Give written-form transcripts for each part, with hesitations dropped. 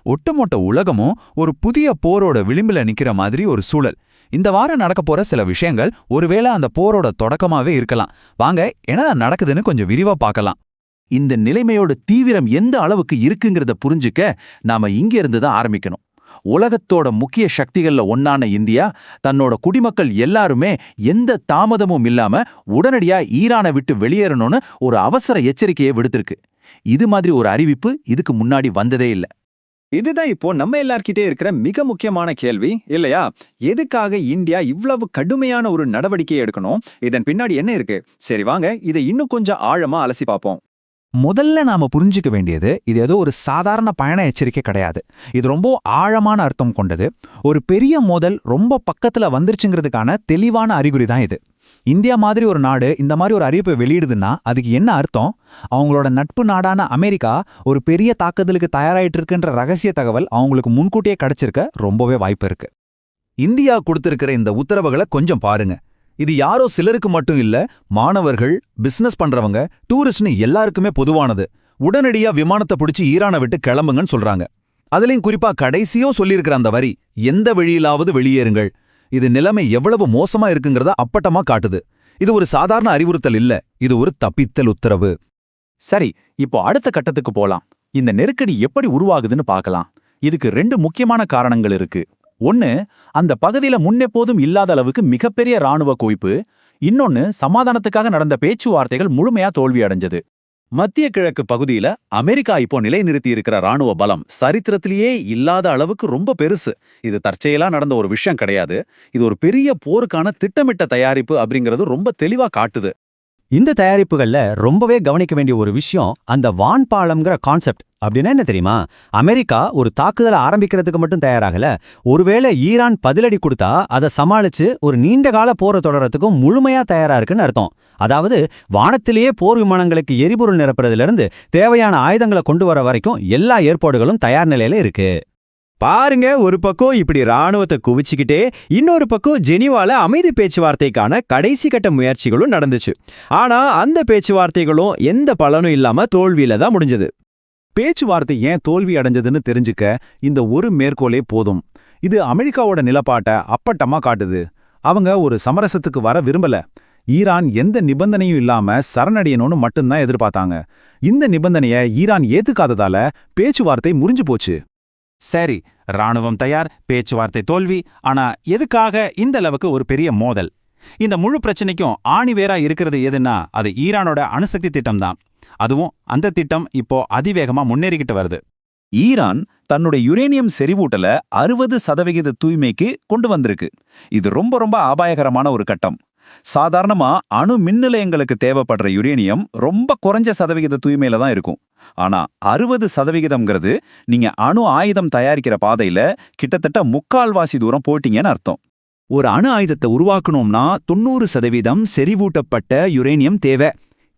ஒட்டுமொத்த உலகமும் ஒரு புதிய போரோட விளிம்புல நிக்கிற மாதிரி ஒரு சூழல். இந்த வாரம் நடக்க போற சில விஷயங்கள் ஒருவேளை அந்த போரோட தொடக்கமாவே இருக்கலாம். வாங்க என்னதான் நடக்குதுன்னு கொஞ்சம் விரிவா பார்க்கலாம். இந்த நிலைமையோட தீவிரம் எந்த அளவுக்கு இருக்குங்கிறத புரிஞ்சுக்க நாம இங்க இருந்து தான் ஆரம்பிக்கணும். உலகத்தோட முக்கிய சக்திகள்ல ஒன்னான இந்தியா தன்னோட குடிமக்கள் எல்லாருமே எந்த தாமதமும் இல்லாம உடனடியா ஈரானை விட்டு வெளியேறணும்னு ஒரு அவசர எச்சரிக்கையை விடுத்திருக்கு. இது மாதிரி ஒரு அறிவிப்பு இதுக்கு முன்னாடி வந்ததே இல்ல. இதுதான் இப்போ நம்ம எல்லார்கிட்டே இருக்கிற மிக முக்கியமான கேள்வி இல்லையா? எதுக்காக இந்தியா இவ்வளவு கடுமையான ஒரு நடவடிக்கை எடுக்கணும்? இதன் பின்னாடி என்ன இருக்கு? சரி வாங்க இதை இன்னும் கொஞ்சம் ஆழமா அலசி பார்ப்போம். முதல்ல நாம புரிஞ்சுக்க வேண்டியது, இது ஏதோ ஒரு சாதாரண பயண எச்சரிக்கை கிடையாது. இது ரொம்ப ஆழமான அர்த்தம் கொண்டது. ஒரு பெரிய மோதல் ரொம்ப பக்கத்துல வந்துருச்சுங்கிறதுக்கான தெளிவான அறிகுறி தான் இது. இந்தியா மாதிரி ஒரு நாடு இந்த மாதிரி ஒரு அறிவிப்பை வெளியிடுதுன்னா அதுக்கு என்ன அர்த்தம்? அவங்களோட நட்பு நாடான அமெரிக்கா ஒரு பெரிய தாக்குதலுக்கு தயாராயிட்டு இருக்குன்ற ரகசிய தகவல் அவங்களுக்கு முன்கூட்டியே கிடைச்சிருக்க ரொம்பவே வாய்ப்பு இருக்கு. இந்தியா கொடுத்திருக்கிற இந்த உத்தரவுகளை கொஞ்சம் பாருங்க. இது யாரோ சிலருக்கு மட்டும் இல்ல, மாணவர்கள், பிசினஸ் பண்றவங்க, டூரிஸ்ட்னு எல்லாருக்குமே பொதுவானது. உடனடியா விமானத்தை பிடிச்சி ஈரானை விட்டு கிளம்புங்கன்னு சொல்றாங்க. அதுலயும் குறிப்பா கடைசியோ சொல்லியிருக்கிற அந்த வரி, எந்த வழியிலாவது வெளியேறுங்கள். இது நிலைமை எவ்வளவு மோசமா இருக்குங்கிறத அப்பட்டமா காட்டுது. இது ஒரு சாதாரண அறிவுறுத்தல் இல்ல, இது ஒரு தப்பித்தல் உத்தரவு. சரி, இப்போ அடுத்த கட்டத்துக்கு போலாம். இந்த நெருக்கடி எப்படி உருவாகுதுன்னு பார்க்கலாம். இதுக்கு 2 முக்கியமான காரணங்கள் இருக்கு. ஒன்னு, அந்த பகுதியில முன்னெப்போதும் இல்லாத அளவுக்கு மிகப்பெரிய ராணுவ குவிப்பு. இன்னொன்னு, சமாதானத்துக்காக நடந்த பேச்சுவார்த்தைகள் முழுமையா தோல்வி அடைஞ்சது. மத்திய கிழக்கு பகுதியில அமெரிக்கா இப்போ நிலைநிறுத்தி இருக்கிற ராணுவ பலம் சரித்திரத்திலேயே இல்லாத அளவுக்கு ரொம்ப பெருசு. இது தற்செயலா நடந்த ஒரு விஷயம் கிடையாது. இது ஒரு பெரிய போருக்கான திட்டமிட்ட தயாரிப்பு அப்படிங்கிறது ரொம்ப தெளிவா காட்டுது. இந்த தயாரிப்புகள்ல ரொம்பவே கவனிக்க வேண்டிய ஒரு விஷயம் அந்த வான்பாலம்ங்கிற கான்செப்ட். அப்படின்னா என்ன தெரியுமா? அமெரிக்கா ஒரு தாக்குதலை ஆரம்பிக்கிறதுக்கு மட்டும் தயாராகல, ஒருவேளை ஈரான் பதிலடி கொடுத்தா அதை சமாளிச்சு ஒரு நீண்ட கால போரை தொடரத்துக்கும் முழுமையா தயாரா இருக்குன்னு அர்த்தம். அதாவது வானத்திலேயே போர் விமானங்களுக்கு எரிபொருள் நிரப்புறதுல தேவையான ஆயுதங்களை கொண்டு வர வரைக்கும் எல்லா ஏற்பாடுகளும் தயார் நிலையில இருக்கு. பாருங்க, ஒரு பக்கம் இப்படி ராணுவத்தை குவிச்சுக்கிட்டே இன்னொரு பக்கம் ஜெனீவால அமைதி பேச்சுவார்த்தைக்கான கடைசி கட்ட முயற்சிகளும் நடந்துச்சு. ஆனா அந்த பேச்சுவார்த்தைகளும் எந்த பலனும் இல்லாம தோல்வியில தான் முடிஞ்சது. பேச்சுவார்த்தை ஏன் தோல்வி அடைஞ்சதுன்னு தெரிஞ்சுக்க இந்த ஒரு மேற்கோளே போதும். இது அமெரிக்காவோட நிலப்பாட்டை அப்பட்டமா காட்டுது. அவங்க ஒரு சமரசத்துக்கு வர விரும்பல. ஈரான் எந்த நிபந்தனையும் இல்லாம சரணடையணும்னு மட்டும்தான் எதிர்பார்த்தாங்க. இந்த நிபந்தனையை ஈரான் ஏத்துக்காததால பேச்சுவார்த்தை முறிஞ்சு போச்சு. சரி, ராணுவம் தயார், பேச்சுவார்த்தை தோல்வி. ஆனா எதுக்காக இந்த அளவுக்கு ஒரு பெரிய மோதல்? இந்த முழு பிரச்சனைக்கும் ஆணிவேரா இருக்கிறது எதுன்னா அது ஈரானோட அணுசக்தி திட்டம்தான். அதுவும் அந்த திட்டம் இப்போ அதிவேகமா முன்னேறிக்கிட்டு வருது. ஈரான் தன்னுடைய யுரேனியம் செறிவூட்டல 60% தூய்மைக்கு கொண்டு வந்திருக்கு. இது ரொம்ப ரொம்ப அபாயகரமான ஒரு கட்டம். சாதாரணமா அணு மின் நிலையங்களுக்கு தேவைப்படுற யுரேனியம் ரொம்ப குறைஞ்ச சதவிகித தூய்மையில தான் இருக்கும். ஆனா 60%ங்கிறது நீங்க அணு ஆயுதம் தயாரிக்கிற பாதையில கிட்டத்தட்ட 3/4 தூரம் போட்டீங்கன்னு அர்த்தம். ஒரு அணு ஆயுதத்தை உருவாக்கணும்னா 90% செறிவூட்டப்பட்ட யுரேனியம் தேவை.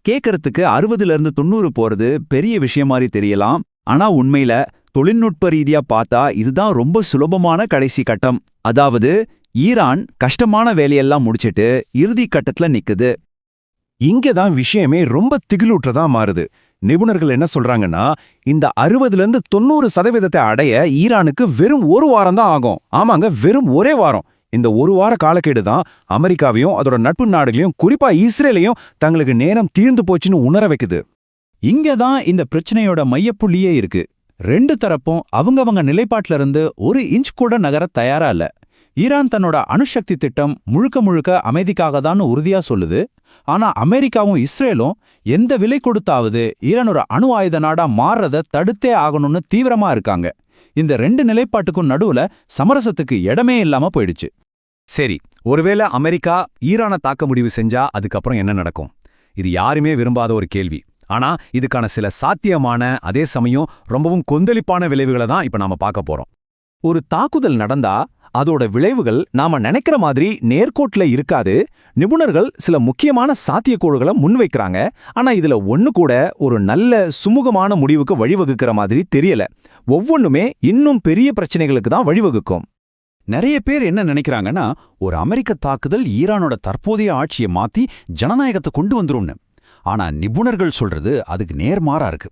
கேட்கறதுக்கு 60லேருந்து 90 போறது பெரிய விஷயம் மாதிரி தெரியலாம். ஆனா உண்மையில தொழில்நுட்ப ரீதியா பார்த்தா இதுதான் ரொம்ப சுலபமான கடைசி கட்டம். அதாவது ஈரான் கஷ்டமான வேலையெல்லாம் முடிச்சிட்டு இறுதி கட்டத்துல நிக்குது. இங்கதான் விஷயமே ரொம்ப திகிலூற்றதா மாறுது. நிபுணர்கள் என்ன சொல்றாங்கன்னா, இந்த 60லேருந்து 90% அடைய ஈரானுக்கு வெறும் 1 வாரம் தான் ஆகும். ஆமாங்க, வெறும் 1 வாரம். இந்த 1 வார காலக்கெடு தான் அமெரிக்காவையும் அதோட நட்பு நாடுகளையும் குறிப்பா இஸ்ரேலையும் தங்களுக்கு நேரம் தீர்ந்து போச்சுன்னு உணர வைக்குது. இங்கதான் இந்த பிரச்சனையோட மையப்புள்ளியே இருக்கு. 2 தரப்பும் அவங்கவங்க நிலைப்பாட்டில இருந்து 1 இன்ச் கூட நகர தயாரா இல்ல. ஈரான் தன்னோட அணுசக்தி திட்டம் முழுக்க முழுக்க அமைதிக்காக தான் உறுதியா சொல்லுது. ஆனா அமெரிக்காவும் இஸ்ரேலும் எந்த விலை கொடுத்தாவது ஈரான் ஒரு அணு ஆயுத நாடா மாறுறத தடுத்தே ஆகணும்னு தீவிரமா இருக்காங்க. இந்த 2 நிலைப்பாட்டுக்கும் நடுவுல சமரசத்துக்கு இடமே இல்லாம போயிடுச்சு. சரி, ஒருவேளை அமெரிக்கா ஈரானை தாக்க முடிவு செஞ்சா அதுக்கப்புறம் என்ன நடக்கும்? இது யாருமே விரும்பாத ஒரு கேள்வி. ஆனா இதுக்கான சில சாத்தியமான, அதே சமயம் ரொம்பவும் கொந்தளிப்பான விளைவுகளை தான் இப்ப நாம பார்க்க போறோம். ஒரு தாக்குதல் நடந்தா அதோட விளைவுகள் நாம நினைக்கிற மாதிரி நேர்கோட்ல இருக்காது. நிபுணர்கள் சில முக்கியமான சாத்தியக்கூறுகளை முன்வைக்கிறாங்க. ஆனா இதுல ஒண்ணு கூட ஒரு நல்ல சுமூகமான முடிவுக்கு வழிவகுக்கிற மாதிரி தெரியல. ஒவ்வொன்றுமே இன்னும் பெரிய பிரச்சனைகளுக்கு தான் வழிவகுக்கும். நிறைய பேர் என்ன நினைக்கிறாங்கன்னா, ஒரு அமெரிக்க தாக்குதல் ஈரானோட தற்போதைய ஆட்சியை மாத்தி ஜனநாயகத்தை கொண்டு வந்துரும்னு. ஆனா நிபுணர்கள் சொல்றது அதுக்கு நேர்மாறா இருக்கு.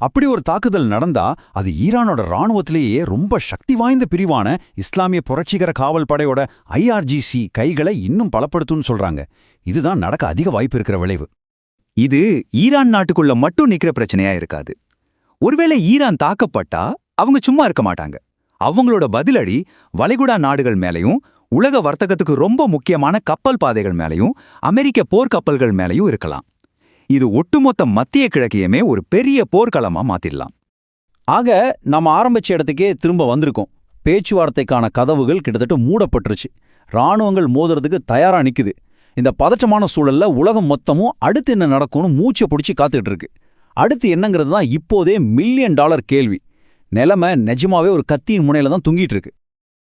அப்படி ஒரு தாக்குதல் நடந்தா அது ஈரானோட ராணுவத்திலேயே ரொம்ப சக்தி வாய்ந்த பிரிவான இஸ்லாமிய புரட்சிகர காவல் படையோட IRGC கைகளை இன்னும் பலப்படுத்தும்னு சொல்றாங்க. இதுதான் நடக்க அதிக வாய்ப்பு இருக்கிற விளைவு. இது ஈரான் நாட்டுக்குள்ள மட்டும் நிக்கிற பிரச்சனையா இருக்காது. ஒருவேளை ஈரான் தாக்கப்பட்டா அவங்க சும்மா இருக்க மாட்டாங்க. அவங்களோட பதிலடி வளைகுடா நாடுகள் மேலையும், உலக வர்த்தகத்துக்கு ரொம்ப முக்கியமான கப்பல் பாதைகள் மேலையும், அமெரிக்க போர்க்கப்பல்கள் மேலையும் இருக்கலாம். இது ஒட்டுமொத்த மத்திய கிழக்கையுமே ஒரு பெரிய போர்க்களமா மாத்திடலாம். ஆக நம்ம ஆரம்பிச்ச இடத்துக்கே திரும்ப வந்திருக்கோம். பேச்சுவார்த்தைக்கான கதவுகள் கிட்டத்தட்ட மூடப்பட்டுருச்சு. இராணுவங்கள் மோதுறதுக்கு தயாரா நிக்குது. இந்த பதற்றமான சூழல்ல உலகம் மொத்தமும் அடுத்து என்ன நடக்கும்னு மூச்சை பிடிச்சி காத்துக்கிட்டு இருக்கு. அடுத்து என்னங்கிறது தான் இப்போதே $1 மில்லியன் கேள்வி. நிலைமை நிஜமாவே ஒரு கத்தியின் முனையில தான் தொங்கிட்டு இருக்கு.